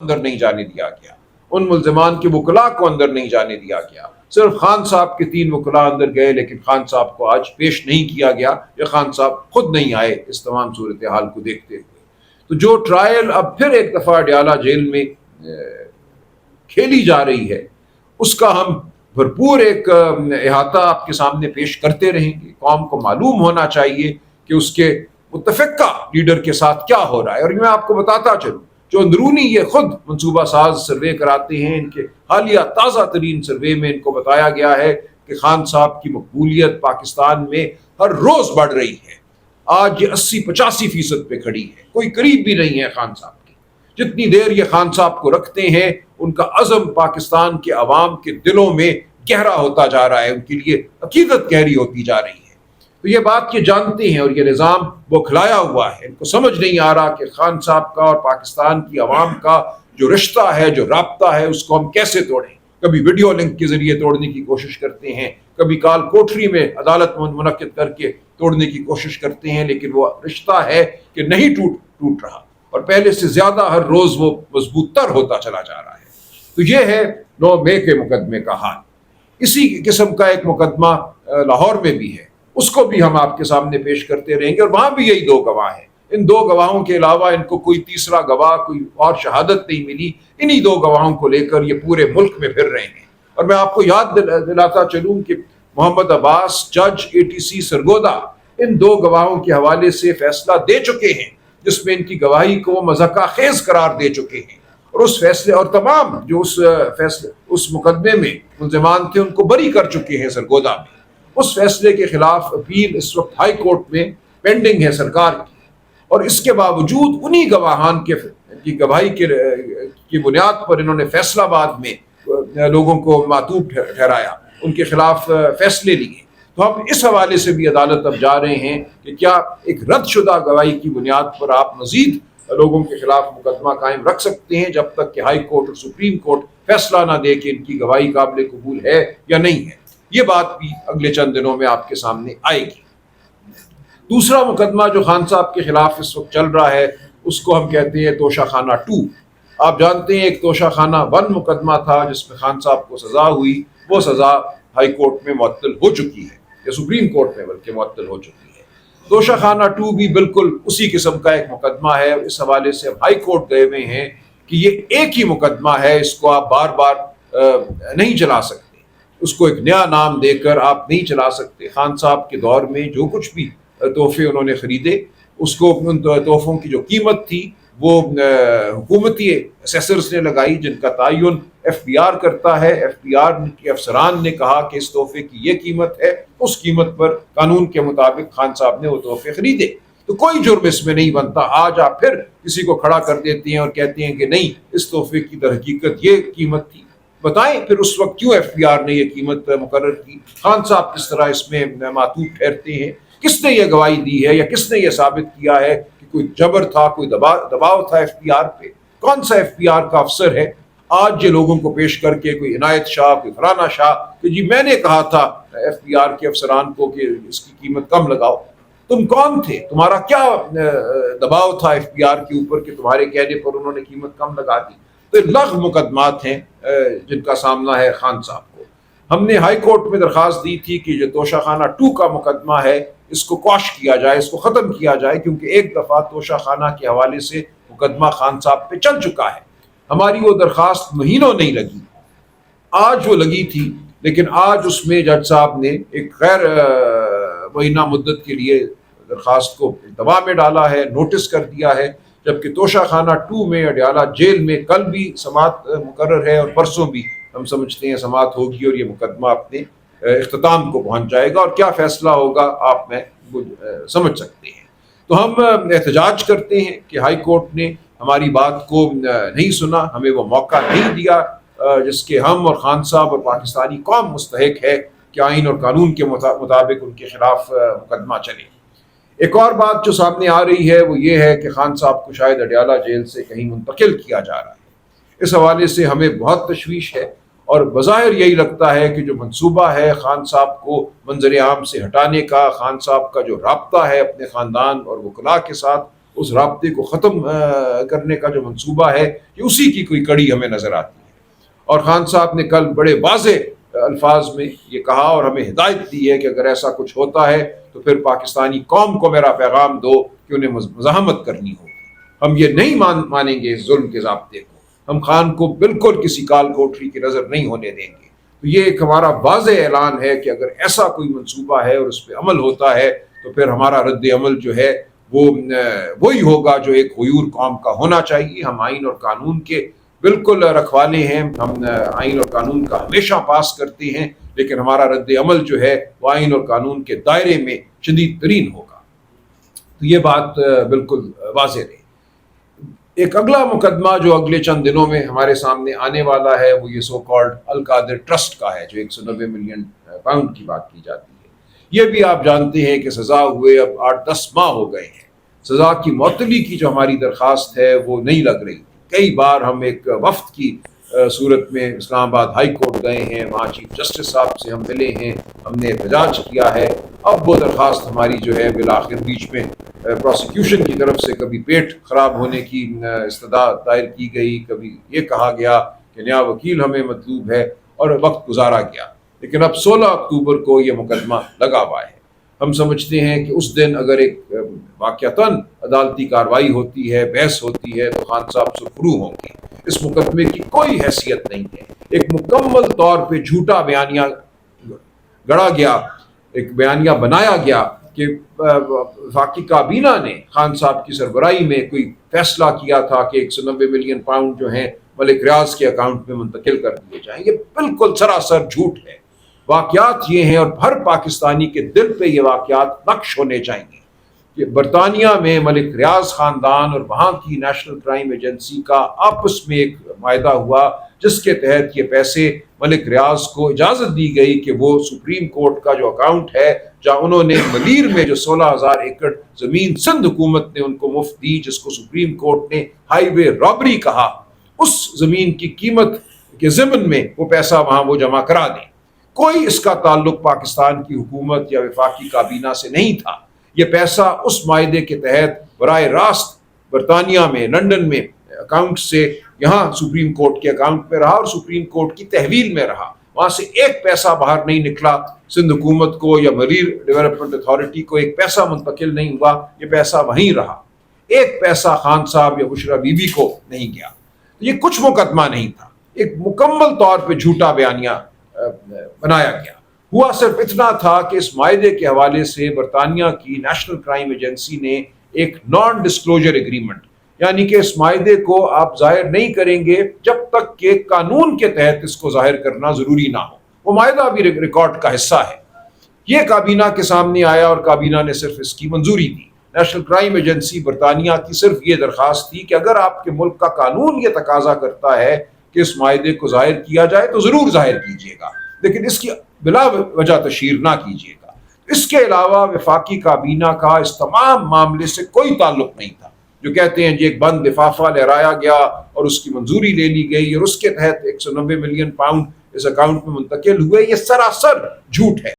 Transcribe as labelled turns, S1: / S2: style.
S1: اندر نہیں جانے دیا گیا، ان ملزمان کے وکلاء کو اندر نہیں جانے دیا گیا، صرف خان صاحب کے 3 وکلاء اندر گئے، لیکن خان صاحب کو آج پیش نہیں کیا گیا یا خان صاحب خود نہیں آئے اس تمام صورتحال کو دیکھتے ہوئے۔ تو جو ٹرائل اب پھر ایک دفعہ اڈیالہ جیل میں کھیلی جا رہی ہے، اس کا ہم بھرپور ایک احاطہ آپ کے سامنے پیش کرتے رہیں گے۔ قوم کو معلوم ہونا چاہیے کہ اس کے متفقہ لیڈر کے ساتھ کیا ہو رہا ہے، اور میں آپ کو بتاتا چلوں جو اندرونی یہ خود منصوبہ ساز سروے کراتے ہیں، ان کے حالیہ تازہ ترین سروے میں ان کو بتایا گیا ہے کہ خان صاحب کی مقبولیت پاکستان میں ہر روز بڑھ رہی ہے۔ آج یہ 80-85% پہ کھڑی ہے، کوئی قریب بھی نہیں ہے خان صاحب کی۔ جتنی دیر یہ خان صاحب کو رکھتے ہیں، ان کا عزم پاکستان کے عوام کے دلوں میں گہرا ہوتا جا رہا ہے، ان کے لیے عقیدت گہری ہوتی جا رہی ہے۔ تو یہ بات یہ جانتے ہیں اور یہ نظام بوکھلایا ہوا ہے، ان کو سمجھ نہیں آ رہا کہ خان صاحب کا اور پاکستان کی عوام کا جو رشتہ ہے، جو رابطہ ہے، اس کو ہم کیسے توڑیں۔ کبھی ویڈیو لنک کے ذریعے توڑنے کی کوشش کرتے ہیں، کبھی کال کوٹری میں عدالت منعقد کر کے توڑنے کی کوشش کرتے ہیں، لیکن وہ رشتہ ہے کہ نہیں ٹوٹ رہا، اور پہلے سے زیادہ ہر روز وہ مضبوط تر ہوتا چلا جا رہا ہے۔ تو یہ ہے 9 مئی کے مقدمے کا حال۔ اسی قسم کا ایک مقدمہ لاہور میں بھی ہے، اس کو بھی ہم آپ کے سامنے پیش کرتے رہیں گے، اور وہاں بھی یہی 2 گواہ ہیں۔ ان 2 گواہوں کے علاوہ ان کو کوئی تیسرا گواہ، کوئی اور شہادت نہیں ملی۔ انہی 2 گواہوں کو لے کر یہ پورے ملک میں پھر رہے ہیں۔ اور میں آپ کو یاد دلاتا چلوں کہ محمد عباس، جج ATC سرگودا، ان 2 گواہوں کے حوالے سے فیصلہ دے چکے ہیں، جس میں ان کی گواہی کو مضحکہ خیز قرار دے چکے ہیں، اور اس فیصلے اور تمام جو اس مقدمے میں ملزمان تھے ان کو بری کر چکے ہیں سرگودا میں۔ اس فیصلے کے خلاف اپیل اس وقت ہائی کورٹ میں پینڈنگ ہے سرکار کی، اور اس کے باوجود انہی گواہان کی گواہی کی بنیاد پر انہوں نے فیصلہ آباد میں لوگوں کو معتوب ٹھہرایا، ان کے خلاف فیصلے لیے۔ تو ہم اس حوالے سے بھی عدالت اب جا رہے ہیں کہ کیا ایک رد شدہ گواہی کی بنیاد پر آپ مزید لوگوں کے خلاف مقدمہ قائم رکھ سکتے ہیں جب تک کہ ہائی کورٹ اور سپریم کورٹ فیصلہ نہ دے کہ ان کی گواہی قابل قبول ہے یا نہیں ہے۔ یہ بات بھی اگلے چند دنوں میں آپ کے سامنے آئے گی۔ دوسرا مقدمہ جو خان صاحب کے خلاف اس وقت چل رہا ہے، اس کو ہم کہتے ہیں توشہ خانہ 2۔ آپ جانتے ہیں ایک توشہ خانہ 1 مقدمہ تھا جس میں خان صاحب کو سزا ہوئی، وہ سزا ہائی کورٹ میں معطل ہو چکی ہے، یا سپریم کورٹ میں بلکہ معطل ہو چکی ہے۔ توشہ خانہ 2 بھی بالکل اسی قسم کا ایک مقدمہ ہے۔ اس حوالے سے ہم ہائی کورٹ گئے ہوئے ہیں کہ یہ ایک ہی مقدمہ ہے، اس کو آپ بار بار نہیں چلا سکتے، اس کو ایک نیا نام دے کر آپ نہیں چلا سکتے۔ خان صاحب کے دور میں جو کچھ بھی تحفے انہوں نے خریدے، اس کو ان تحفوں کی جو قیمت تھی وہ حکومتی اسیسرز نے لگائی، جن کا تعین FBR کرتا ہے۔ FBR کے افسران نے کہا کہ اس تحفے کی یہ قیمت ہے، اس قیمت پر قانون کے مطابق خان صاحب نے وہ تحفے خریدے، تو کوئی جرم اس میں نہیں بنتا۔ آج آپ پھر کسی کو کھڑا کر دیتے ہیں اور کہتے ہیں کہ نہیں، اس تحفے کی در حقیقت یہ قیمت تھی۔ بتائیں پھر اس وقت کیوں FBR نے یہ قیمت مقرر کی؟ خان صاحب کس طرح اس میں معطوف ٹھہرتے ہیں؟ کس نے یہ گواہی دی ہے یا کس نے یہ ثابت کیا ہے کہ کوئی جبر تھا، کوئی دباؤ تھا FBR پہ؟ کون سا FBR کا افسر ہے آج یہ لوگوں کو پیش کر کے، کوئی عنایت شاہ، کوئی فلانا شاہ، کہ جی میں نے کہا تھا FBR کے افسران کو کہ اس کی قیمت کم لگاؤ؟ تم کون تھے؟ تمہارا کیا دباؤ تھا FBR کے اوپر کہ تمہارے کہنے پر انہوں نے قیمت کم لگا دی؟ تو لغو مقدمات ہیں جن کا سامنا ہے خان صاحب کو۔ ہم نے ہائی کورٹ میں درخواست دی تھی کہ جو توشہ خانہ 2 کا مقدمہ ہے، اس کو قواش کیا جائے، اس کو ختم کیا جائے، کیونکہ ایک دفعہ توشہ خانہ کے حوالے سے مقدمہ خان صاحب پہ چل چکا ہے۔ ہماری وہ درخواست مہینوں نہیں لگی، آج وہ لگی تھی، لیکن آج اس میں جج صاحب نے ایک غیر مہینہ مدت کے لیے درخواست کو التوا میں ڈالا ہے، نوٹس کر دیا ہے، جبکہ توشہ خانہ 2 میں اڈیالہ جیل میں کل بھی سماعت مقرر ہے، اور پرسوں بھی ہم سمجھتے ہیں سماعت ہوگی، اور یہ مقدمہ اپنے اختتام کو پہنچ جائے گا، اور کیا فیصلہ ہوگا آپ میں سمجھ سکتے ہیں۔ تو ہم احتجاج کرتے ہیں کہ ہائی کورٹ نے ہماری بات کو نہیں سنا، ہمیں وہ موقع نہیں دیا جس کے ہم اور خان صاحب اور پاکستانی قوم مستحق ہے کہ آئین اور قانون کے مطابق ان کے خلاف مقدمہ چلے۔ ایک اور بات جو سامنے آ رہی ہے وہ یہ ہے کہ خان صاحب کو شاید اڈیالہ جیل سے کہیں منتقل کیا جا رہا ہے۔ اس حوالے سے ہمیں بہت تشویش ہے، اور بظاہر یہی لگتا ہے کہ جو منصوبہ ہے خان صاحب کو منظر عام سے ہٹانے کا، خان صاحب کا جو رابطہ ہے اپنے خاندان اور وکلاء کے ساتھ اس رابطے کو ختم کرنے کا جو منصوبہ ہے یہ اسی کی کوئی کڑی ہمیں نظر آتی ہے۔ اور خان صاحب نے کل بڑے واضح الفاظ میں یہ کہا اور ہمیں ہدایت دی ہے کہ اگر ایسا کچھ ہوتا ہے تو پھر پاکستانی قوم کو میرا پیغام دو کہ انہیں مزاحمت کرنی ہوگی۔ ہم یہ نہیں مانیں گے اس ظلم کے ضابطے کو، ہم خان کو بالکل کسی کال کوٹری کی نظر نہیں ہونے دیں گے۔ تو یہ ایک ہمارا واضح اعلان ہے کہ اگر ایسا کوئی منصوبہ ہے اور اس پہ عمل ہوتا ہے تو پھر ہمارا رد عمل جو ہے وہ وہی ہوگا جو ایک غیور قوم کا ہونا چاہیے۔ ہم آئین اور قانون کے بالکل رکھوانے ہیں، ہم آئین اور قانون کا ہمیشہ پاس کرتے ہیں، لیکن ہمارا رد عمل جو ہے وہ آئین اور قانون کے دائرے میں شدید ترین ہوگا۔ تو یہ بات بالکل واضح رہے۔ ایک اگلا مقدمہ جو اگلے چند دنوں میں ہمارے سامنے آنے والا ہے وہ یہ سو کالڈ القادر ٹرسٹ کا ہے، جو 190 ملین پاؤنڈ کی بات کی جاتی ہے۔ یہ بھی آپ جانتے ہیں کہ سزا ہوئے اب 8-10 ماہ ہو گئے ہیں۔ سزا کی معطلی کی جو ہماری درخواست ہے وہ نہیں لگ رہی۔ کئی بار ہم ایک وفد کی صورت میں اسلام آباد ہائی کورٹ گئے ہیں، وہاں چیف جسٹس صاحب سے ہم ملے ہیں، ہم نے احتجاج کیا ہے۔ اب وہ درخواست ہماری جو ہے بالآخر بیچ میں پروسیکیوشن کی طرف سے کبھی پیٹ خراب ہونے کی استدعا دائر کی گئی، کبھی یہ کہا گیا کہ نیا وکیل ہمیں مطلوب ہے، اور وقت گزارا گیا۔ لیکن اب 16 اکتوبر کو یہ مقدمہ لگا ہوا ہے۔ ہم سمجھتے ہیں کہ اس دن اگر ایک واقعتاً عدالتی کارروائی ہوتی ہے، بحث ہوتی ہے، تو خان صاحب سرخرو ہوں گے۔ اس مقدمے کی کوئی حیثیت نہیں ہے۔ ایک مکمل طور پہ جھوٹا بیانیہ گڑا گیا، ایک بیانیہ بنایا گیا کہ وفاقی کابینہ نے خان صاحب کی سربراہی میں کوئی فیصلہ کیا تھا کہ 190 ملین پاؤنڈ جو ہیں ملک ریاض کے اکاؤنٹ میں منتقل کر دیے جائیں۔ یہ بالکل سراسر جھوٹ ہے۔ واقعات یہ ہیں، اور ہر پاکستانی کے دل پہ یہ واقعات نقش ہونے چاہیے کہ برطانیہ میں ملک ریاض خاندان اور وہاں کی نیشنل کرائم ایجنسی کا آپس میں ایک معاہدہ ہوا، جس کے تحت یہ پیسے ملک ریاض کو اجازت دی گئی کہ وہ سپریم کورٹ کا جو اکاؤنٹ ہے، جہاں انہوں نے ملیر میں جو 16,000 ایکڑ زمین سندھ حکومت نے ان کو مفت دی، جس کو سپریم کورٹ نے ہائی وے رابری کہا، اس زمین کی قیمت کے ضمن میں وہ پیسہ وہاں وہ جمع کرا دیں۔ کوئی اس کا تعلق پاکستان کی حکومت یا وفاقی کابینہ سے نہیں تھا۔ یہ پیسہ اس معاہدے کے تحت براہ راست برطانیہ میں، لندن میں اکاؤنٹ سے یہاں سپریم کورٹ کے اکاؤنٹ میں رہا اور سپریم کورٹ کی تحویل میں رہا۔ وہاں سے ایک پیسہ باہر نہیں نکلا، سندھ حکومت کو یا مریر ڈیولپمنٹ اتھارٹی کو ایک پیسہ منتقل نہیں ہوا، یہ پیسہ وہیں رہا۔ ایک پیسہ خان صاحب یا بشرا بی بی کو نہیں گیا۔ یہ کچھ مقدمہ نہیں تھا، ایک مکمل طور پہ جھوٹا بیانیہ بنایا گیا۔ ہوا صرف اتنا تھا کہ اس معاہدے کے حوالے سے برطانیہ کی نیشنل کرائم ایجنسی نے ایک نان ڈسکلوجر ایگریمنٹ، یعنی کہ اس معاہدے کو آپ ظاہر نہیں کریں گے جب تک کہ قانون کے تحت اس کو ظاہر کرنا ضروری نہ ہو۔ وہ معاہدہ بھی ریکارڈ کا حصہ ہے۔ یہ کابینہ کے سامنے آیا اور کابینہ نے صرف اس کی منظوری دی۔ نیشنل کرائم ایجنسی برطانیہ کی صرف یہ درخواست تھی کہ اگر آپ کے ملک کا قانون یہ تقاضا کرتا ہے کہ اس معاہدے کو ظاہر کیا جائے تو ضرور ظاہر کیجیے گا، لیکن اس کی بلا وجہ تشہیر نہ کیجیے گا۔ اس کے علاوہ وفاقی کابینہ کا اس تمام معاملے سے کوئی تعلق نہیں تھا۔ جو کہتے ہیں ایک بند لفافہ لہرایا گیا اور اس کی منظوری لے لی گئی اور اس کے تحت 190 ملین پاؤنڈ اس اکاؤنٹ میں منتقل ہوئے، یہ سراسر جھوٹ ہے۔